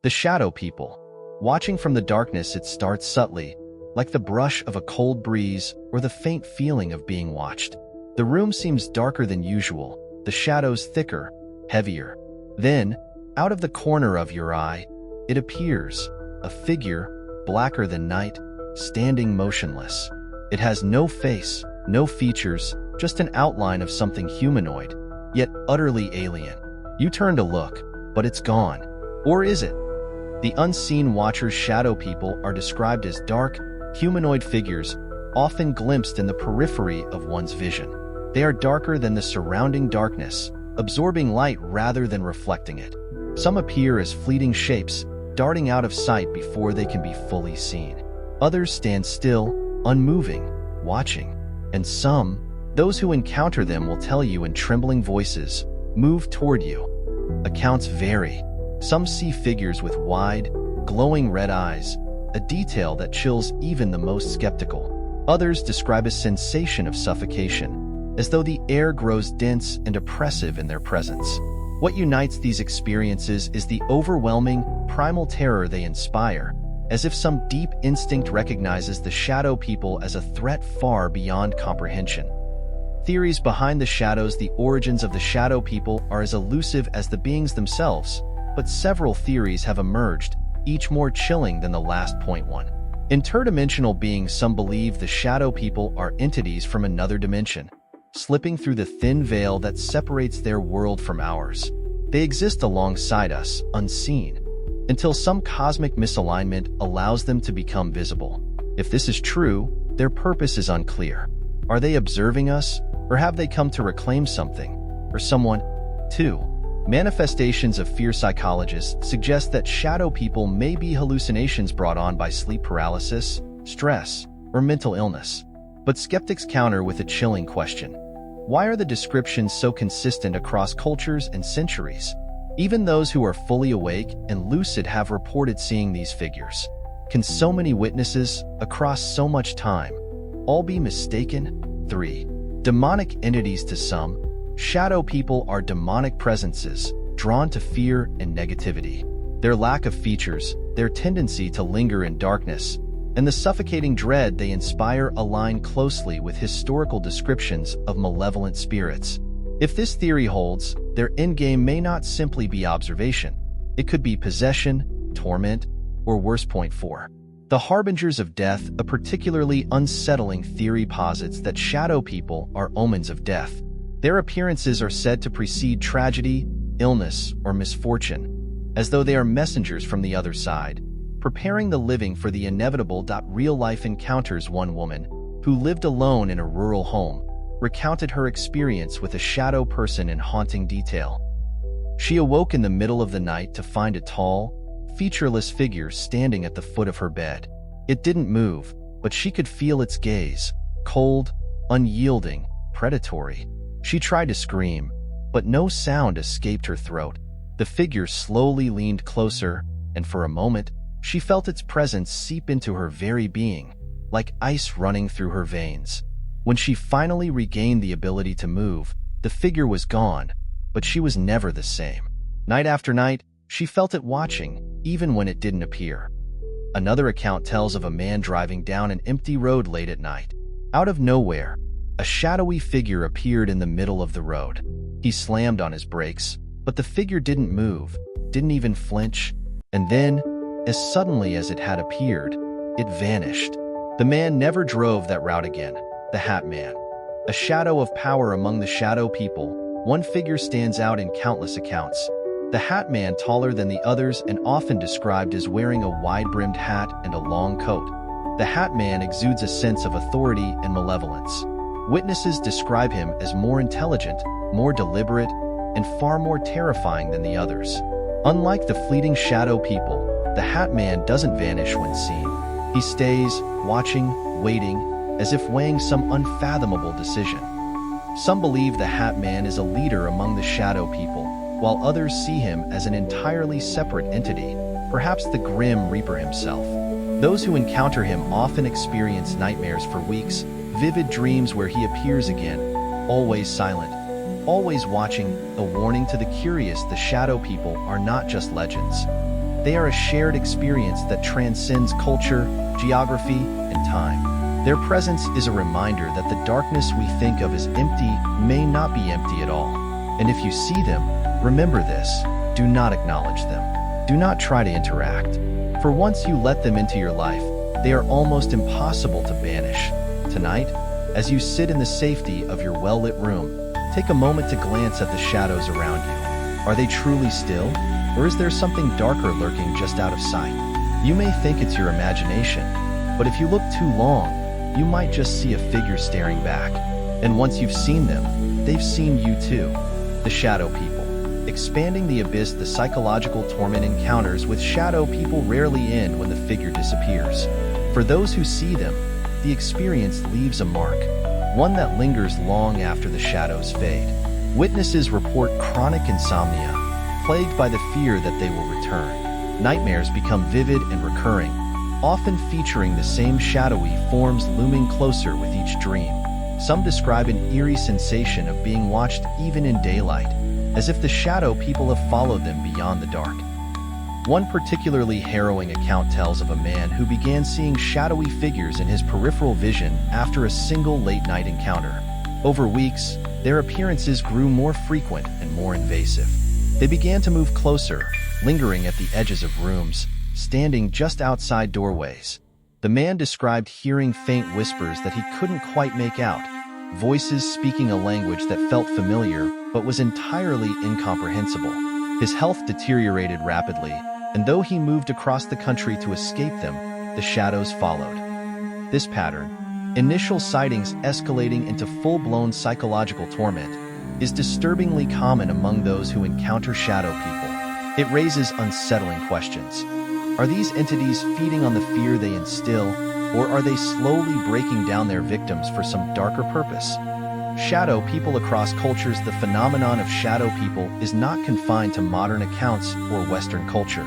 The shadow people. Watching from the darkness, it starts subtly, like the brush of a cold breeze or the faint feeling of being watched. The room seems darker than usual, the shadows thicker, heavier. Then, out of the corner of your eye, it appears, a figure, blacker than night, standing motionless. It has no face, no features, just an outline of something humanoid, yet utterly alien. You turn to look, but it's gone. Or is it? The unseen watchers, shadow people, are described as dark, humanoid figures, often glimpsed in the periphery of one's vision. They are darker than the surrounding darkness, absorbing light rather than reflecting it. Some appear as fleeting shapes, darting out of sight before they can be fully seen. Others stand still, unmoving, watching. And some, those who encounter them, will tell you in trembling voices, "Move toward you." Accounts vary. Some see figures with wide, glowing red eyes, a detail that chills even the most skeptical. Others describe a sensation of suffocation, as though the air grows dense and oppressive in their presence. What unites these experiences is the overwhelming, primal terror they inspire, as if some deep instinct recognizes the shadow people as a threat far beyond comprehension. Theories behind the shadows. The origins of the shadow people are as elusive as the beings themselves, but several theories have emerged, each more chilling than the last. Point 1. Interdimensional beings. Some believe the shadow people are entities from another dimension, slipping through the thin veil that separates their world from ours. They exist alongside us, unseen, until some cosmic misalignment allows them to become visible. If this is true, their purpose is unclear. Are they observing us, or have they come to reclaim something, or someone? 2. Manifestations of fear. Psychologists suggest that shadow people may be hallucinations brought on by sleep paralysis, stress, or mental illness. But skeptics counter with a chilling question. Why are the descriptions so consistent across cultures and centuries? Even those who are fully awake and lucid have reported seeing these figures. Can so many witnesses, across so much time, all be mistaken? 3. Demonic entities. To some, shadow people are demonic presences, drawn to fear and negativity. Their lack of features, their tendency to linger in darkness, and the suffocating dread they inspire align closely with historical descriptions of malevolent spirits. If this theory holds, their endgame may not simply be observation. It could be possession, torment, or worse. Point 4. The harbingers of death. A particularly unsettling theory posits that shadow people are omens of death. Their appearances are said to precede tragedy, illness, or misfortune, as though they are messengers from the other side, preparing the living for the inevitable. Real-life encounters. One woman, who lived alone in a rural home, recounted her experience with a shadow person in haunting detail. She awoke in the middle of the night to find a tall, featureless figure standing at the foot of her bed. It didn't move, but she could feel its gaze, cold, unyielding, predatory. She tried to scream, but no sound escaped her throat. The figure slowly leaned closer, and for a moment, she felt its presence seep into her very being, like ice running through her veins. When she finally regained the ability to move, the figure was gone, but she was never the same. Night after night, she felt it watching, even when it didn't appear. Another account tells of a man driving down an empty road late at night. Out of nowhere, a shadowy figure appeared in the middle of the road. He slammed on his brakes, but the figure didn't move, didn't even flinch, and then, as suddenly as it had appeared, it vanished. The man never drove that route again. The Hat Man. A shadow of power among the shadow people. One figure stands out in countless accounts. The Hat Man, taller than the others and often described as wearing a wide-brimmed hat and a long coat. The Hat Man exudes a sense of authority and malevolence. Witnesses describe him as more intelligent, more deliberate, and far more terrifying than the others. Unlike the fleeting shadow people, the Hat Man doesn't vanish when seen. He stays, watching, waiting, as if weighing some unfathomable decision. Some believe the Hat Man is a leader among the shadow people, while others see him as an entirely separate entity, perhaps the Grim Reaper himself. Those who encounter him often experience nightmares for weeks, vivid dreams where he appears again, always silent, always watching. A warning to the curious: the shadow people are not just legends. They are a shared experience that transcends culture, geography, and time. Their presence is a reminder that the darkness we think of as empty may not be empty at all. And if you see them, remember this: do not acknowledge them. Do not try to interact. For once you let them into your life, they are almost impossible to banish. Tonight, as you sit in the safety of your well-lit room, take a moment to glance at the shadows around you. Are they truly still? Or is there something darker lurking just out of sight? You may think it's your imagination, but if you look too long, you might just see a figure staring back. And once you've seen them, they've seen you too. The shadow people. Expanding the abyss, the psychological torment encounters with shadow people rarely end when the figure disappears. For those who see them, the experience leaves a mark, one that lingers long after the shadows fade. Witnesses report chronic insomnia, plagued by the fear that they will return. Nightmares become vivid and recurring, often featuring the same shadowy forms looming closer with each dream. Some describe an eerie sensation of being watched even in daylight, as if the shadow people have followed them beyond the dark. One particularly harrowing account tells of a man who began seeing shadowy figures in his peripheral vision after a single late-night encounter. Over weeks, their appearances grew more frequent and more invasive. They began to move closer, lingering at the edges of rooms, standing just outside doorways. The man described hearing faint whispers that he couldn't quite make out, voices speaking a language that felt familiar but was entirely incomprehensible. His health deteriorated rapidly, and though he moved across the country to escape them, the shadows followed. This pattern, initial sightings escalating into full-blown psychological torment, is disturbingly common among those who encounter shadow people. It raises unsettling questions. Are these entities feeding on the fear they instill, or are they slowly breaking down their victims for some darker purpose? Shadow people across cultures. The phenomenon of shadow people is not confined to modern accounts or Western culture.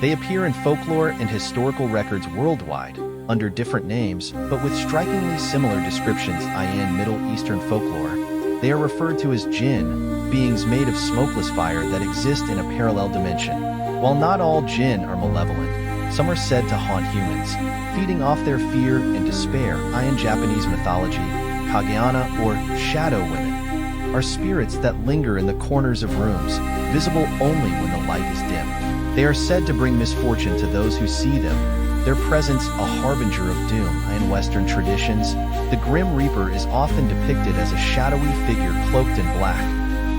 They appear in folklore and historical records worldwide, under different names, but with strikingly similar descriptions. In Middle Eastern folklore, they are referred to as jinn, beings made of smokeless fire that exist in a parallel dimension. While not all jinn are malevolent, some are said to haunt humans, feeding off their fear and despair. In Japanese mythology, Kageana, or shadow women, are spirits that linger in the corners of rooms, visible only when the light is dim. They are said to bring misfortune to those who see them, their presence a harbinger of doom. In Western traditions, the Grim Reaper is often depicted as a shadowy figure cloaked in black,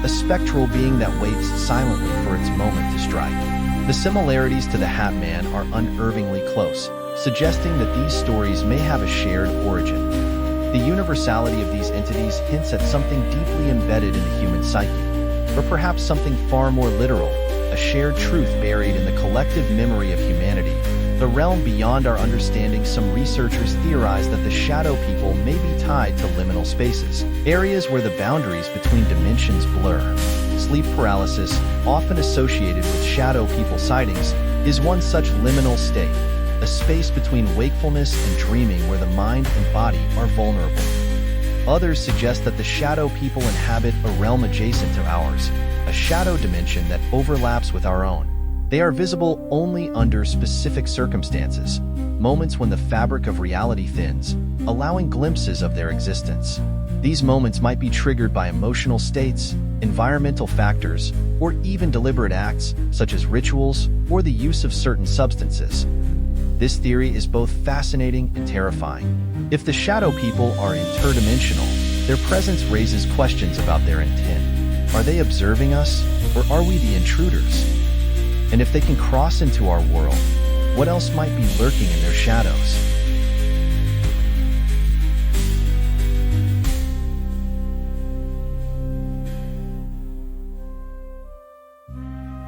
a spectral being that waits silently for its moment to strike. The similarities to the Hat Man are unnervingly close, suggesting that these stories may have a shared origin. The universality of these entities hints at something deeply embedded in the human psyche, or perhaps something far more literal, a shared truth buried in the collective memory of humanity, the realm beyond our understanding. Some researchers theorize that the shadow people may be tied to liminal spaces, areas where the boundaries between dimensions blur. Sleep paralysis, often associated with shadow people sightings, is one such liminal state, a space between wakefulness and dreaming where the mind and body are vulnerable. Others suggest that the shadow people inhabit a realm adjacent to ours, a shadow dimension that overlaps with our own. They are visible only under specific circumstances, moments when the fabric of reality thins, allowing glimpses of their existence. These moments might be triggered by emotional states, environmental factors, or even deliberate acts, such as rituals or the use of certain substances. This theory is both fascinating and terrifying. If the shadow people are interdimensional, their presence raises questions about their intent. Are they observing us, or are we the intruders? And if they can cross into our world, what else might be lurking in their shadows?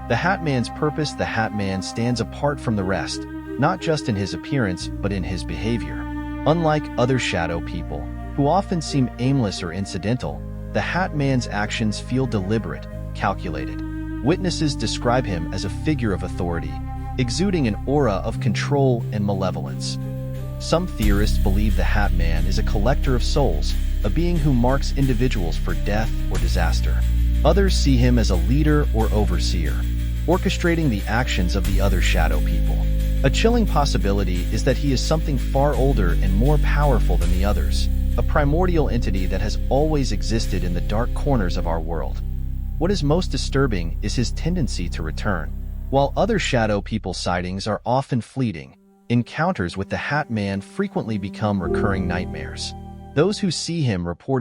The Hat Man's purpose. The Hat Man stands apart from the rest, not just in his appearance, but in his behavior. Unlike other shadow people, who often seem aimless or incidental, the Hat Man's actions feel deliberate, calculated. Witnesses describe him as a figure of authority, exuding an aura of control and malevolence. Some theorists believe the Hat Man is a collector of souls, a being who marks individuals for death or disaster. Others see him as a leader or overseer, orchestrating the actions of the other shadow people. A chilling possibility is that he is something far older and more powerful than the others, a primordial entity that has always existed in the dark corners of our world. What is most disturbing is his tendency to return. While other shadow people sightings are often fleeting, encounters with the Hat Man frequently become recurring nightmares. Those who see him report